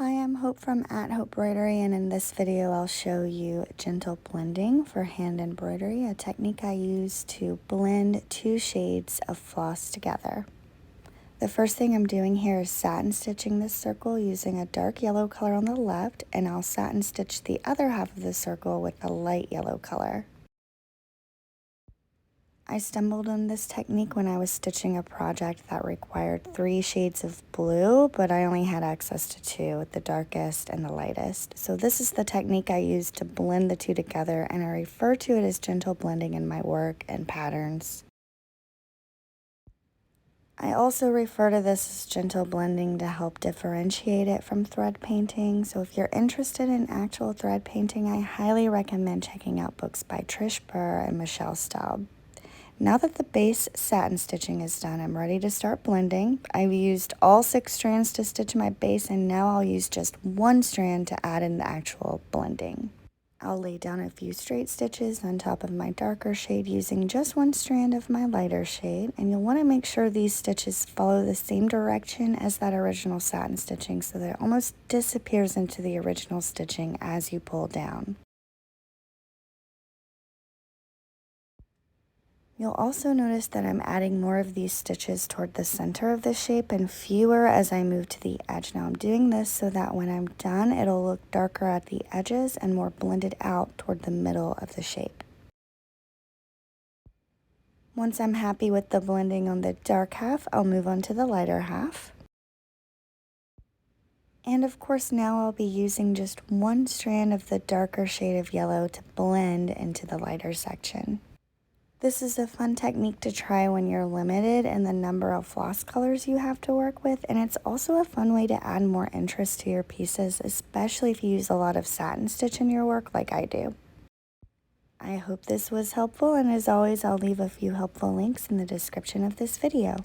Hi, I'm Hope from Hope Embroidery, and in this video I'll show you gentle blending for hand embroidery, a technique I use to blend two shades of floss together. The first thing I'm doing here is satin stitching this circle using a dark yellow color on the left, and I'll satin stitch the other half of the circle with a light yellow color. I stumbled on this technique when I was stitching a project that required 3 shades of blue, but I only had access to 2, the darkest and the lightest. So this is the technique I use to blend the two together, and I refer to it as gentle blending in my work and patterns. I also refer to this as gentle blending to help differentiate it from thread painting. So if you're interested in actual thread painting, I highly recommend checking out books by Trish Burr and Michelle Staub. Now that the base satin stitching is done, I'm ready to start blending. I've used all 6 strands to stitch my base, and now I'll use just 1 strand to add in the actual blending. I'll lay down a few straight stitches on top of my darker shade using just 1 strand of my lighter shade, and you'll want to make sure these stitches follow the same direction as that original satin stitching so that it almost disappears into the original stitching as you pull down. You'll also notice that I'm adding more of these stitches toward the center of the shape and fewer as I move to the edge. Now I'm doing this so that when I'm done, it'll look darker at the edges and more blended out toward the middle of the shape. Once I'm happy with the blending on the dark half, I'll move on to the lighter half. And of course now I'll be using just 1 strand of the darker shade of yellow to blend into the lighter section. This is a fun technique to try when you're limited in the number of floss colors you have to work with, and it's also a fun way to add more interest to your pieces, especially if you use a lot of satin stitch in your work like I do. I hope this was helpful, and as always, I'll leave a few helpful links in the description of this video.